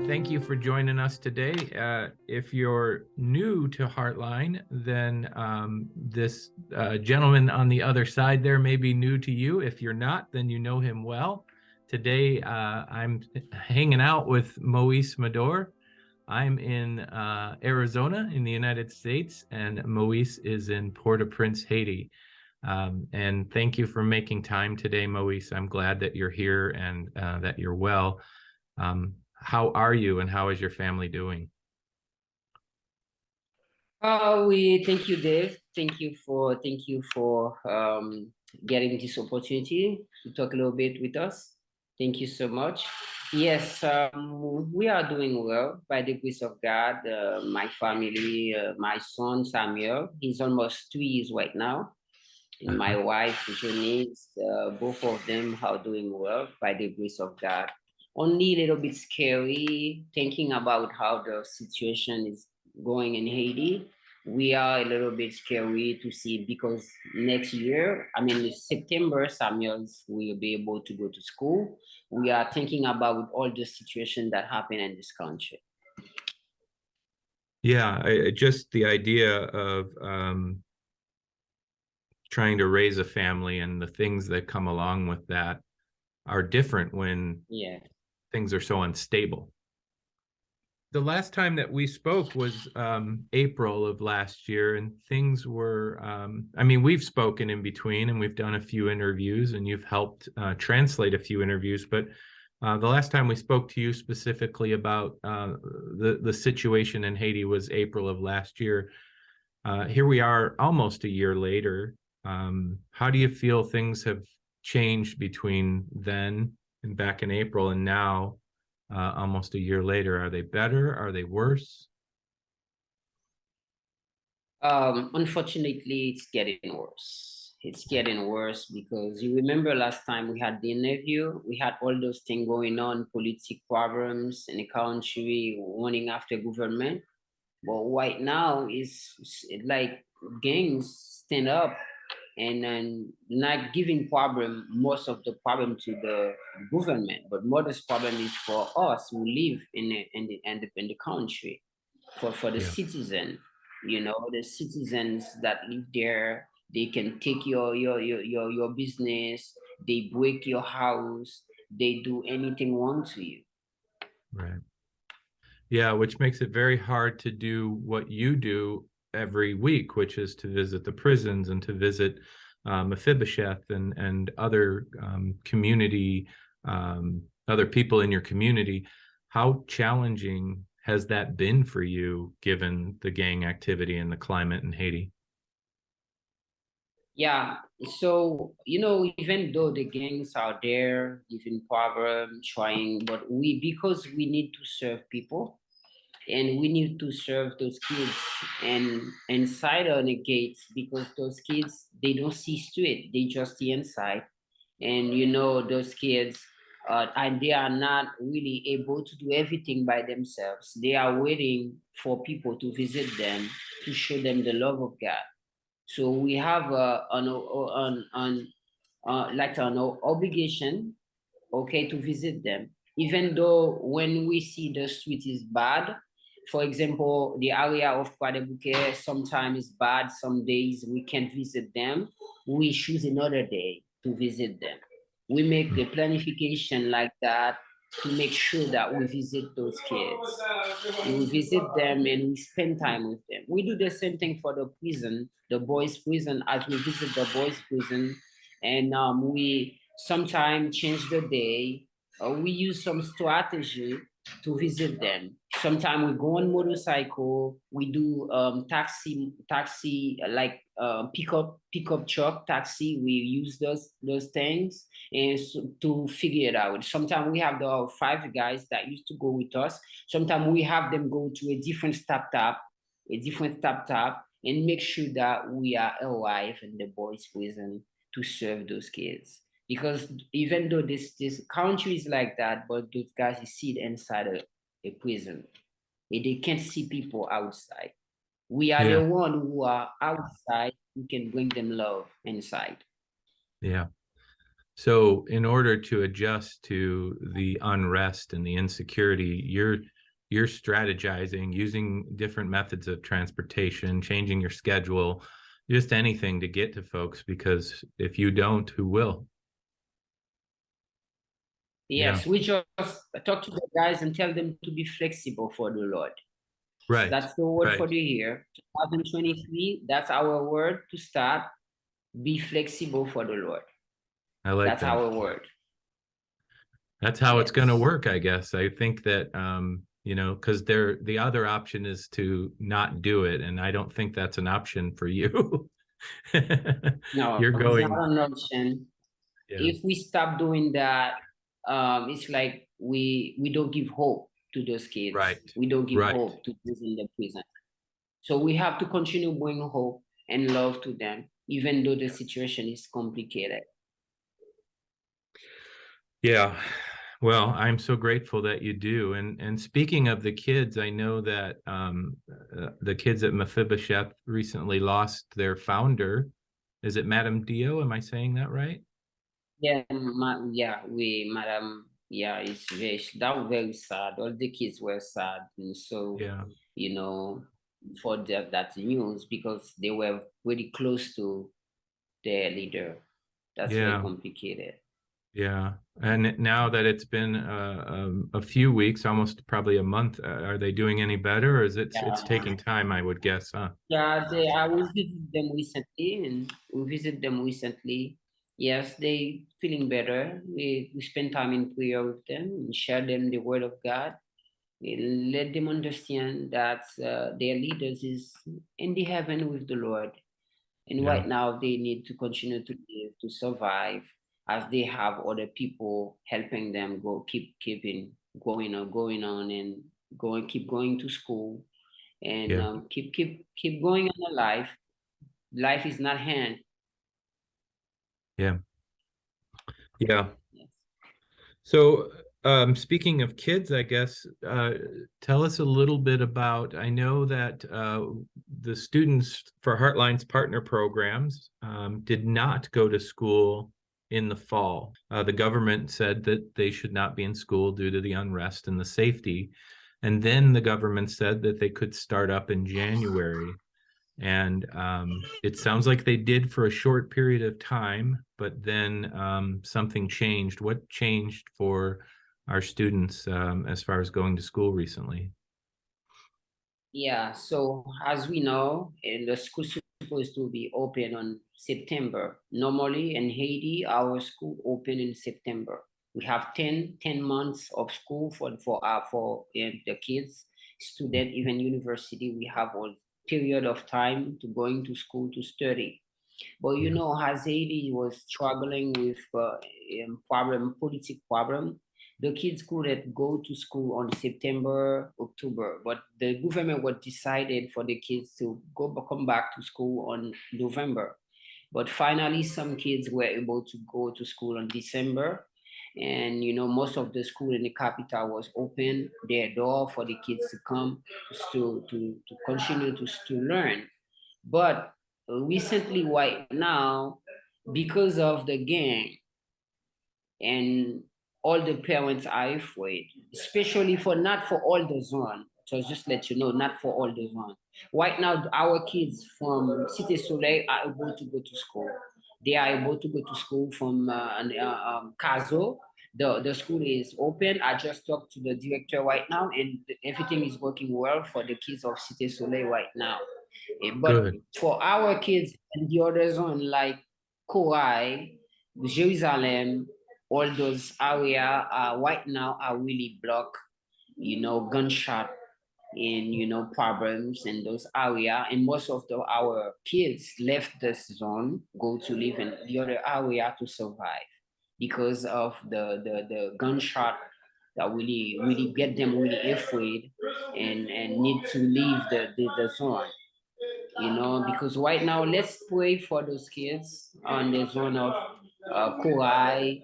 Thank you for joining us today. If you're new to Heartline, then this gentleman on the other side there may be new to you. If you're not, then you know him well. Today, I'm hanging out with Moise Medor. I'm in Arizona in the United States, and Moise is in Port-au-Prince, Haiti. And thank you for making time today, Moise. I'm glad that you're here and that you're well. How are you and how is your family doing? We thank you, Dave. Thank you for getting this opportunity to talk a little bit with us. Thank you so much. Yes, we are doing well by the grace of God. My family, my son Samuel, he's almost 2 years right now, and my wife Janice, both of them are doing well by the grace of God. Only a little bit scary thinking about how the situation is going in Haiti. We are a little bit scary to see because next year, I mean September, Samuels will be able to go to school. We are thinking about all the situation that happen in this country. Yeah, just the idea of trying to raise a family and the things that come along with that are different when things are so unstable. The last time that we spoke was April of last year, and things were, I mean, we've spoken in between and we've done a few interviews and you've helped translate a few interviews, but the last time we spoke to you specifically about the situation in Haiti was April of last year. Here we are almost a year later. How do you feel things have changed between then and back in April and now, almost a year later? Are they better? Are they worse? Unfortunately, it's getting worse. It's getting worse because you remember last time we had the interview, we had all those things going on, political problems in the country, running after government. But right now, it's like gangs stand up and then not giving most of the problem to the government, but modest problem is for us who live in the country, for the Yeah. citizen. You know, the citizens that live there, they can take your business, they break your house, they do anything wrong to you. Right. Yeah, which makes it very hard to do what you do every week, which is to visit the prisons and to visit Mephibosheth and other community, other people in your community. How challenging has that been for you, given the gang activity and the climate in Haiti? Yeah, so even though the gangs are there, giving problem, trying, but because we need to serve people, and we need to serve those kids and inside on the gates, because those kids, they don't see straight, they just see inside. And those kids, and they are not really able to do everything by themselves. They are waiting for people to visit them, to show them the love of God. So we have like an obligation, okay, to visit them. Even though when we see the street is bad, for example, the area of Guadalupe sometimes is bad, some days we can't visit them. We choose another day to visit them. We make the planification like that to make sure that we visit those kids. We visit them and we spend time with them. We do the same thing for the prison, the boys' prison, as we visit the boys' prison, and we sometimes change the day. We use some strategy to visit them. Sometimes we go on motorcycle. We do taxi like pickup truck taxi. We use those things and to figure it out. Sometimes we have the 5 guys that used to go with us. Sometimes we have them go to a different stop, and make sure that we are alive in the boys' prison to serve those kids. Because even though this country is like that, but those guys sit inside a prison. They can't see people outside. We are Yeah, the one who are outside who can bring them love inside. yeah. So in order to adjust to the unrest and the insecurity, you're strategizing, using different methods of transportation, changing your schedule, just anything to get to folks, because if you don't, who will? Yes, we just talk to the guys and tell them to be flexible for the Lord. Right. That's the word right. for the year. 2023, that's our word to start. Be flexible for the Lord. I like That's that. our word. That's how it's going to work, I guess. I think that, you know, because the other option is to not do it. And I don't think that's an option for you. No, You're it's going. not an option. Yeah. If we stop doing that, it's like we don't give hope to those kids. Right. We don't give Right. hope to those in the prison. So we have to continue bringing hope and love to them, even though the situation is complicated. Yeah. Well, I'm so grateful that you do. And speaking of the kids, I know that the kids at Mephibosheth recently lost their founder. Is it Madame Dio? Am I saying that right? Yeah, madam, yeah, that was very sad. All the kids were sad, and so Yeah. you know, for that news, because they were pretty close to their leader. That's very Yeah. complicated. Yeah. And now that it's been a few weeks, almost probably a month, are they doing any better, or is it's taking time, I would guess, huh? Yeah, I will visit them recently, and we visit them recently. Yes, they feeling better. We spend time in prayer with them and share them the word of God. We let them understand that their leaders is in the heaven with the Lord, and Yeah. right now they need to continue to live to survive, as they have other people helping them keeping going on and keep going to school and Yeah. keep going on the life. Life is not hand. Yeah. Yeah. Yes. So, speaking of kids, I guess, tell us a little bit about, I know that the students for Heartline's partner programs did not go to school in the fall. The government said that they should not be in school due to the unrest and the safety. And then the government said that they could start up in January. And it sounds like they did for a short period of time, but then something changed. What changed for our students as far as going to school recently? Yeah, so as we know, the school supposed to be open on September. Normally in Haiti, our school open in September. We have 10 months of school for the kids, student, even university. We have a period of time to going to school to study. But you Yeah. know, as Haiti was struggling with politic problem, the kids couldn't go to school on September, October. But the government was decided for the kids to come back to school on November. But finally, some kids were able to go to school on December. And you know, most of the school in the capital was open their door for the kids to come to continue to learn. But recently, right now, because of the gang, and all the parents are afraid, especially for not for all the zone. So just let you know, not for all the zone. Right now, our kids from Cité Soleil are able to go to school. They are able to go to school from Caso. The school is open. I just talked to the director right now, and everything is working well for the kids of Cité Soleil right now. But Good. for our kids and the other zone like Kauai, Jerusalem, all those area right now are really blocked, you know, gunshot and you know problems in those area, and most of our kids left this zone, go to live in the other area to survive because of the gunshot that really get them really afraid and need to leave the zone, you know, because right now, let's pray for those kids on the zone of Kauai,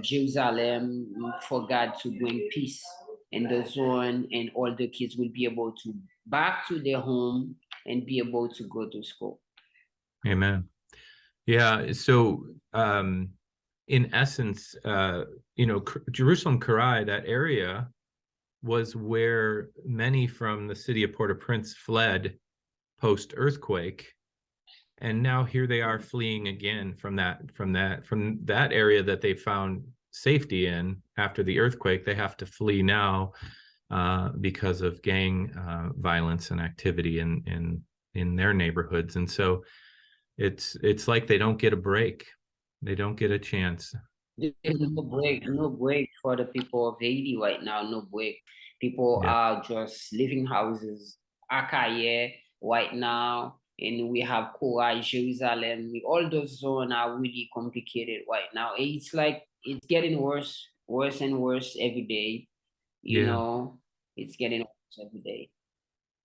Jerusalem, for God to bring peace in the zone, and all the kids will be able to back to their home and be able to go to school. Amen. Yeah. So, in essence, you know, Jerusalem, Karai, that area was where many from the city of Port-au-Prince fled post-earthquake. And now here they are fleeing again from that area that they found safety in after the earthquake. They have to flee now because of gang violence and activity in their neighborhoods. And so it's like they don't get a break. They don't get a chance. There's no break for the people of Haiti right now. No break. People are just living houses, Akaye right now, and we have Kora, Jerusalem. All those zones are really complicated right now. It's like it's getting worse and worse every day. You know, it's getting worse every day.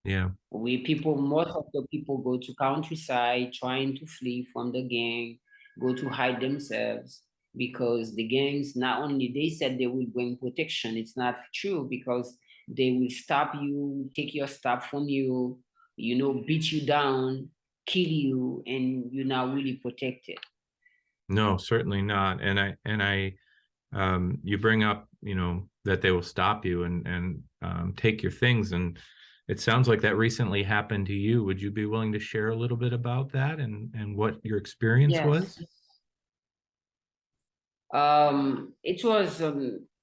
Yeah. Most of the people go to countryside trying to flee from the gang, go to hide themselves because the gangs not only they said they will bring protection, it's not true because they will stop you, take your stuff from you, beat you down, kill you, and you're not really protected. No, certainly not. And I you bring up, that they will stop you and take your things. And it sounds like that recently happened to you. Would you be willing to share a little bit about that and what your experience was? It was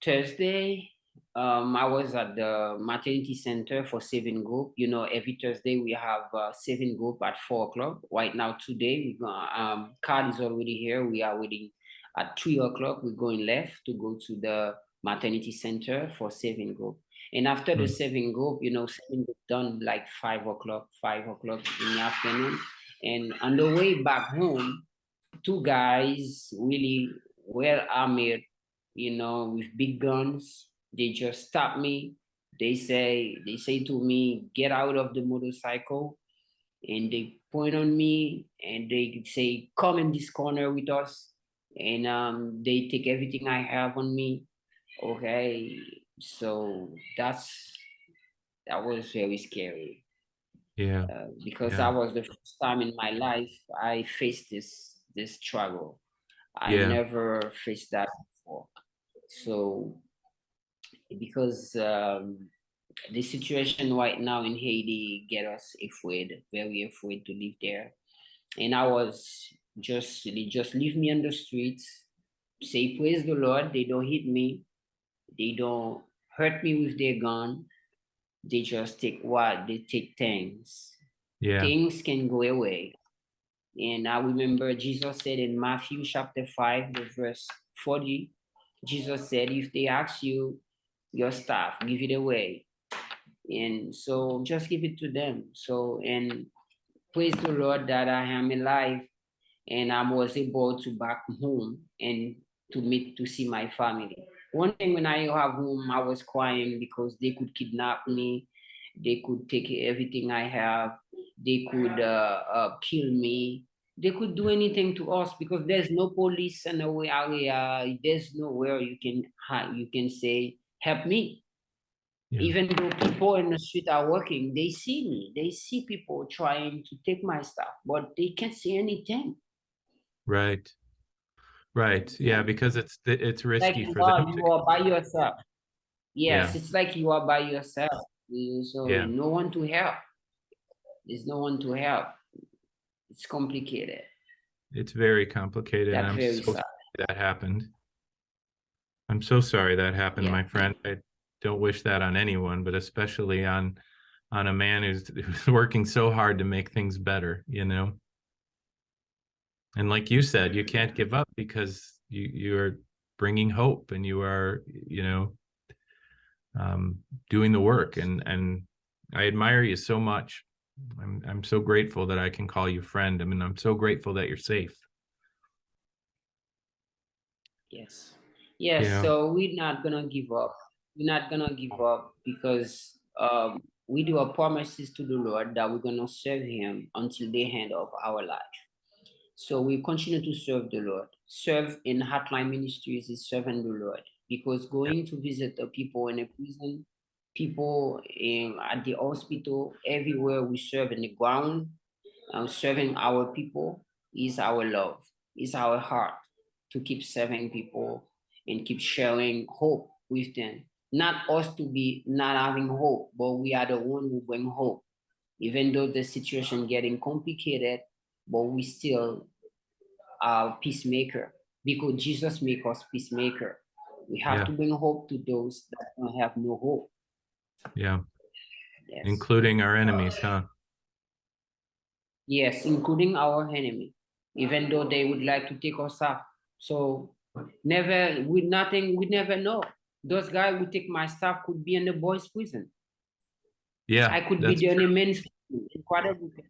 Thursday. I was at the maternity center for saving group. Every Thursday we have saving group at 4 o'clock. Right now, today we card is already here. We are waiting at 3 o'clock. We're going left to go to the maternity center for saving group. And after the saving group, saving group done like 5 o'clock in the afternoon. And on the way back home, two guys really well armed, with big guns. They just stop me. They say to me, get out of the motorcycle. And they point on me and they say, come in this corner with us. And they take everything I have on me. Okay. So that was very scary. Yeah. Because that was the first time in my life I faced this struggle. I never faced that before. So because the situation right now in Haiti get us afraid, very afraid to live there. And I was they just leave me on the streets, say praise the Lord. They don't hit me, they don't hurt me with their gun. They just take they take things. Yeah. Things can go away. And I remember Jesus said in Matthew chapter 5, the verse 40, Jesus said, if they ask you your stuff, give it away. And so just give it to them. So, and praise the Lord that I am alive and I was able to back home and to see my family. One thing when I have home, I was crying because they could kidnap me. They could take everything I have. They could kill me. They could do anything to us because there's no police in our area. There's nowhere you can say, help me. Yeah. Even though people in the street are working, they see me. They see people trying to take my stuff, but they can't say anything. Right. Yeah, because it's risky like for them. You are by yourself. Yes, it's like you are by yourself. So no one to help. There's no one to help. It's complicated. It's very complicated. That's I'm very so sad. sorry that happened. I'm so sorry that happened, my friend. I don't wish that on anyone, but especially on a man who's working so hard to make things better, And like you said, you can't give up because you're bringing hope and you are, doing the work. And I admire you so much. I'm so grateful that I can call you friend. I mean, I'm so grateful that you're safe. Yes. So we're not gonna give up. We're not gonna give up because we do our promises to the Lord that we're gonna serve Him until the end of our life. So we continue to serve the Lord. Serve in Heartline Ministries is serving the Lord because going to visit the people in a prison, people at the hospital, everywhere we serve in the ground, serving our people is our love, is our heart to keep serving people and keep sharing hope with them not us to be not having hope, but we are the one who bring hope. Even though the situation getting complicated, but we still are peacemaker because Jesus make us peacemaker. We have to bring hope to those that don't have no hope. Yeah. Yes. Including our enemies, huh? Yes, including our enemy, even though they would like to take us out. So never with nothing, we never know. Those guys who take my stuff could be in the boys' prison. Yeah, I could be there in a men's prison in Guadeloupe.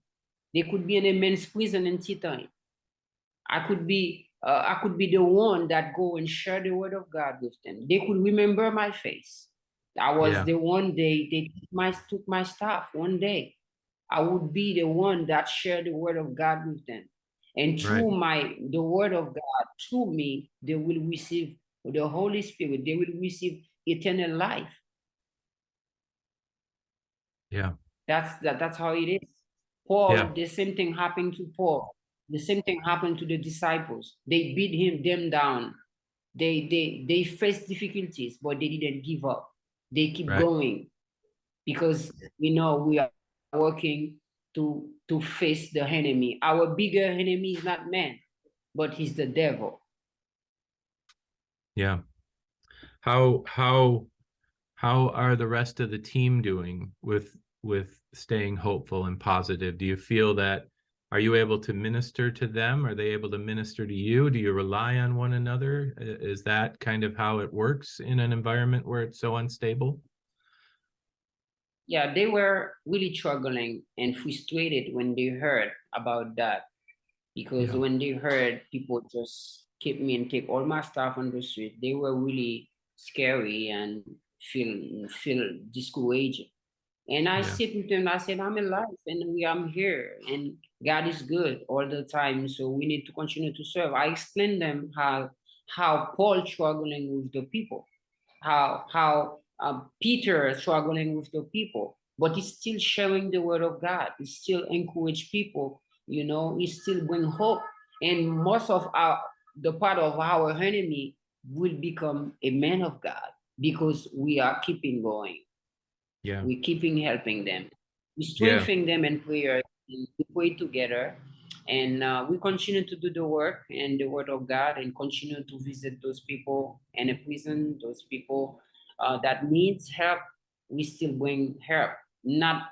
They could be in a men's prison in Titan. I could be the one that go and share the word of God with them. They could remember my face. I was the one they took my stuff one day. I would be the one that shared the word of God with them. And through the word of God, through me, they will receive the Holy Spirit. They will receive eternal life. Yeah. That's how it is. Paul, the same thing happened to Paul. The same thing happened to the disciples. They beat them down. They faced difficulties, but they didn't give up. They keep going because we are working to face the enemy. Our bigger enemy is not man, but he's the devil. Yeah. How are the rest of the team doing with staying hopeful and positive? Do you feel that, are you able to minister to them? Are they able to minister to you? Do you rely on one another? Is that kind of how it works in an environment where it's so unstable? Yeah, they were really struggling and frustrated when they heard about that, because when they heard people just keep me and take all my stuff on the street, they were really scary and feel discouraged. And I sit with them, I said, I'm alive and I'm here and God is good all the time. So we need to continue to serve. I explained them how Paul struggling with the people, how Peter struggling with the people, but he's still sharing the word of God. He still encourage people, he still bring hope. And most of the part of our enemy will become a man of God because we are keeping going. Yeah. We keeping helping them. We strengthening them in prayer. And we pray together, and we continue to do the work and the word of God, and continue to visit those people in a prison, those people that needs help. We still bring help, not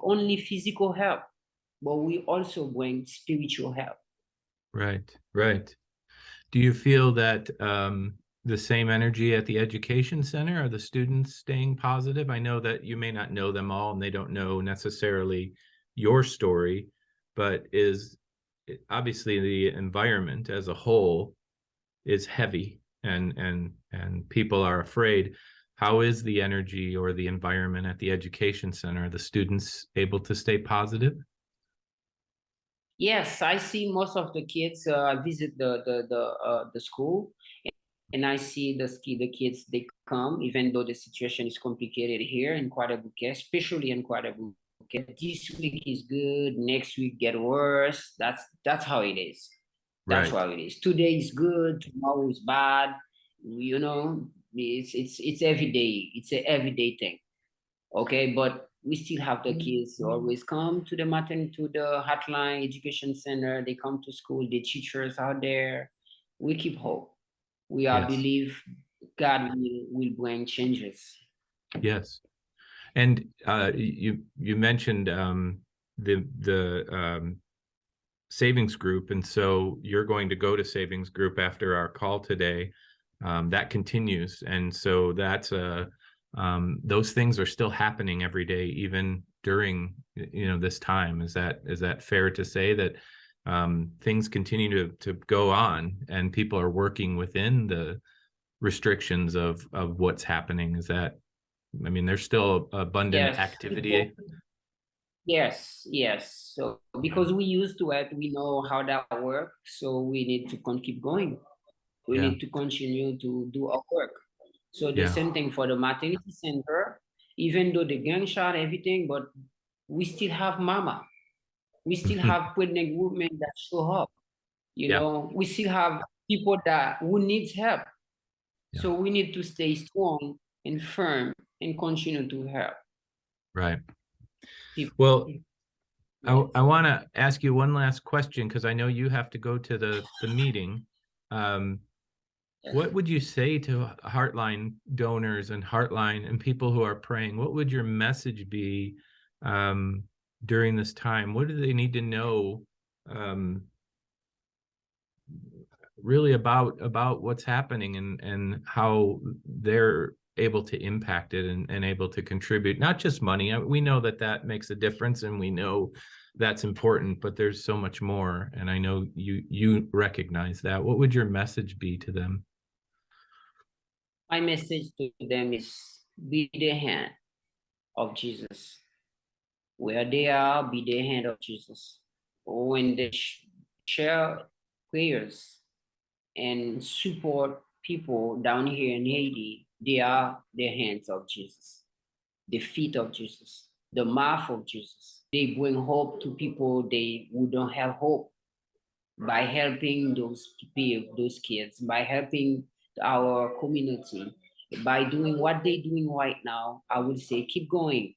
only physical help, but we also bring spiritual help. Right. Do you feel that the same energy at the education center? Are the students staying positive? I know that you may not know them all and they don't know necessarily your story, but obviously the environment as a whole is heavy and people are afraid. How is the energy or the environment at the education center? Are the students able to stay positive? Yes, I see most of the kids visit the school, and I see the kids, they come, even though the situation is complicated here in Guadeloupe, especially in Guadeloupe. This week is good, next week get worse. That's how it is. That's how it is. Today is good, tomorrow is bad. It's every day. It's an everyday thing. Okay, but we still have the kids who always come to the Heartline Education Center. They come to school, the teachers out there. We keep hope. We believe God will bring changes. Yes. And you mentioned the savings group, and so you're going to go to savings group after our call today. That continues, and so that's those things are still happening every day, even during this time. Is that fair to say that things continue to go on, and people are working within the restrictions of what's happening? There's still abundant activity. Yes. So because we used to it, we know how that works. So we need to keep going. We need to continue to do our work. So the same thing for the maternity center, even though the gunshot, everything, but we still have mama. We still have pregnant women that show up. We still have people who needs help. So we need to stay strong and firm and continue to help Right. people. Well, Yes. I want to ask you one last question because I know you have to go to the meeting. What would you say to Heartline donors and Heartline and people who are praying? What would your message be during this time? What do they need to know really about what's happening and how they're able to impact it and able to contribute, not just money. We know that makes a difference and we know that's important, but there's so much more. And I know you recognize that. What would your message be to them? My message to them is be the hand of Jesus. Where they are, be the hand of Jesus. When they share prayers and support people down here in Haiti, they are the hands of Jesus, the feet of Jesus, the mouth of Jesus. They bring hope to people who don't have hope by helping those people, those kids, by helping our community, by doing what they're doing right now. I would say keep going,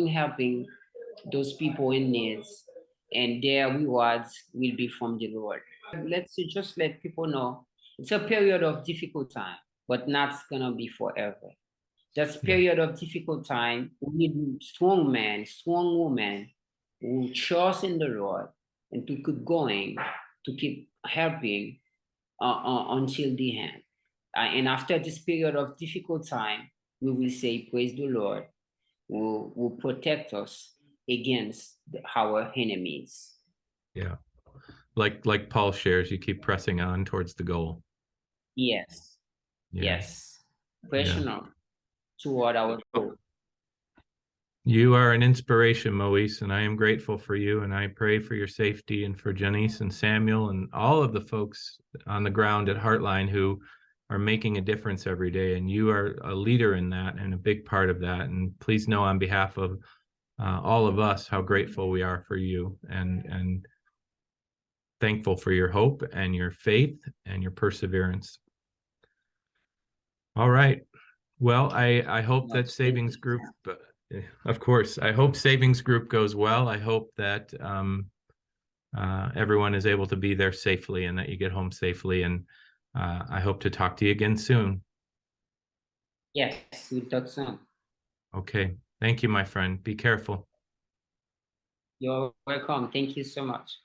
helping those people in needs, and their rewards will be from the Lord. Let's just let people know it's a period of difficult time, but not gonna be forever. Just period of difficult time. We need strong men, strong women who trust in the Lord and to keep going, to keep helping until the end. And after this period of difficult time, we will say, praise the Lord, will protect us against our enemies. Yeah. Like Paul shares, you keep pressing on towards the goal. Yes. Yeah. Yes. Personal toward our goal. You are an inspiration, Moise, and I am grateful for you. And I pray for your safety and for Janice and Samuel and all of the folks on the ground at Heartline who are making a difference every day. And you are a leader in that and a big part of that. And please know on behalf of all of us how grateful we are for you and thankful for your hope and your faith and your perseverance. All right. Well, I hope that Savings Group, of course, I hope Savings Group goes well. I hope that everyone is able to be there safely and that you get home safely. And I hope to talk to you again soon. Yes, we'll talk soon. Okay. Thank you, my friend. Be careful. You're welcome. Thank you so much.